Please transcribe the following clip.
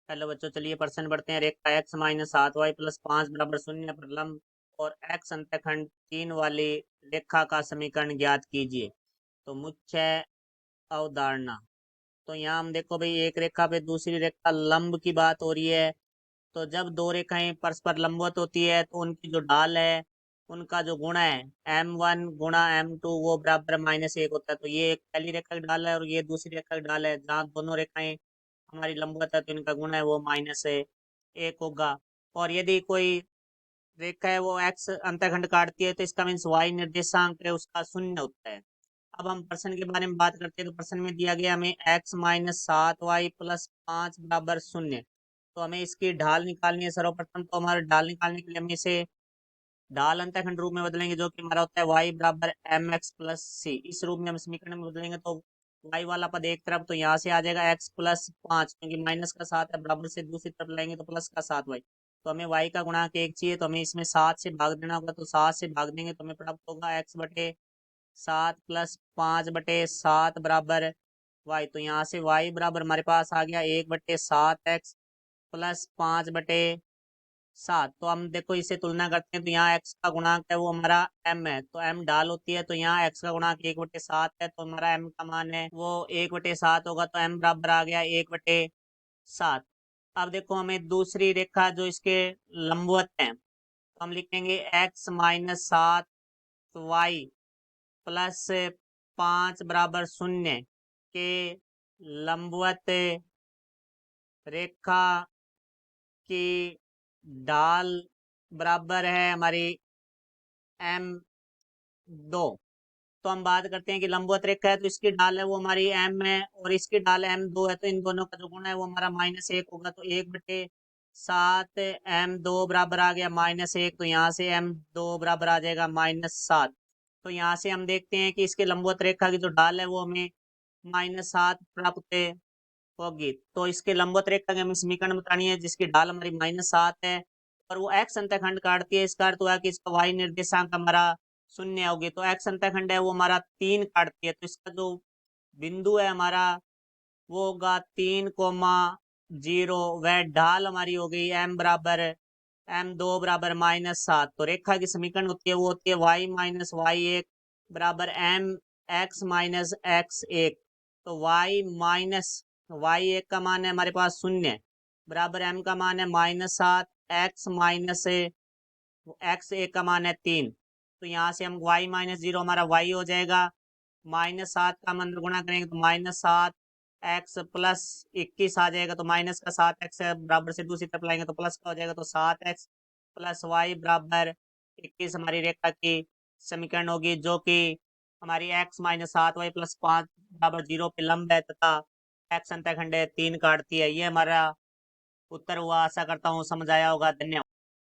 Hello बच्चों, चलिए प्रश्न बढ़ते हैं। रेखा x माइनस 7y प्लस 5 बराबर शून्य पर लंब और x अंतःखंड 3 वाली रेखा का समीकरण ज्ञात कीजिए। तो मुख्य अवधारणा। तो यहाँ हम देखो भाई, एक रेखा पे दूसरी रेखा लंब की बात हो रही है। तो जब दो रेखाएं परस्पर लंबवत होती है तो उनकी जो ढाल है, उनका जो गुणा है m1 गुणा m2 वो बराबर -1 होता है। तो ये एक पहली रेखा की ढाल है और ये दूसरी रेखा की ढाल है। जहाँ दोनों रेखाएं हमारी लंबवत है तो इनका गुणा है वो -1 होगा। और यदि कोई रेखा है वो एक्स अंतःखंड काटती है तो इसका मीन्स वाई निर्देशांक है उसका शून्य होता है। अब हम प्रश्न के बारे में बात करते हैं। तो प्रश्न में दिया गया हमें x माइनस 7y प्लस 5 बराबर शून्य। तो हमें इसकी ढाल निकालनी है। सर्वप्रथम तो हमारे ढाल निकालने के लिए हम इसे ढाल अंतःखंड रूप में बदलेंगे, जो कि हमारा होता है y बराबर एम एक्स प्लस सी। इस रूप में हम समीकरण में बदलेंगे तो y वाला पद एक तरफ, तो यहाँ से आ जाएगा x प्लस 5, क्योंकि माइनस का 7 है, बराबर से दूसरी तरफ लाएंगे तो प्लस का 7y। तो हमें y का गुणांक 1 चाहिए, तो हमें इसमें 7 से भाग देना होगा। तो 7 से भाग देंगे तो हमें प्राप्त होगा x बटे 7 प्लस 5 बटे 7 बराबर y। तो यहाँ से y बराबर हमारे पास आ गया 1/7x प्लस 5/7। तो हम देखो इसे तुलना करते हैं तो यहाँ x का गुणांक है वो हमारा m है, तो m ढाल होती है। तो यहाँ x का गुणांक 1/7 है, तो हमारा m का मान है वो 1/7 होगा। तो m बराबर आ गया 1/7। अब देखो हमें दूसरी रेखा जो इसके लंबवत है, तो हम लिखेंगे x माइनस 7y प्लस 5 बराबर शून्य के लंबवत रेखा की ढाल बराबर है हमारी m2। तो हम बात करते हैं कि लंबवत रेखा है तो इसकी ढाल है वो हमारी m है और इसकी ढाल m2 है, तो इन दोनों का जो गुणा है वो हमारा -1 होगा। तो 1/7 m2 बराबर आ गया -1। तो यहाँ से m2 बराबर आ जाएगा -7। तो यहाँ से हम देखते हैं कि इसके लंबवत रेखा की जो ढाल है वो हमें -7 प्राप्त होगी। तो इसके लंबवत रेखा की हमें समीकरण बतानी है जिसकी ढाल हमारी -7 है और वो x अंतःखंड काटती है। इसका अर्थ हुआ कि इसका y निर्देशांक हमारा शून्य होगी। तो x अंतःखंड है वो हमारा 3 काटती है, तो इसका जो बिंदु है हमारा वो होगा 3,0। वह ढाल हमारी हो गई m बराबर m2 बराबर -7। तो रेखा की समीकरण होती है वो होती है y माइनस y1 बराबर m x माइनस x1। तो y माइनस y1 का मान है हमारे पास शून्य बराबर m का मान है -7, x माइनस x1 का मान है 3। तो यहाँ से हम y माइनस 0 हमारा y हो जाएगा। -7 का हम अंदर गुणा करेंगे तो -7 x प्लस 21 आ जाएगा। तो माइनस का 7x है, बराबर से दूसरी तरफ लाएंगे तो प्लस का हो जाएगा। तो 7x प्लस y बराबर 21 हमारी रेखा की समीकरण होगी, जो कि हमारी x माइनस 7y प्लस 5 बराबर 0 पे लंब है तथा x अंतःखंड है 3 काटती है। ये हमारा उत्तर हुआ। आशा करता हूँ समझ आया होगा। धन्यवाद।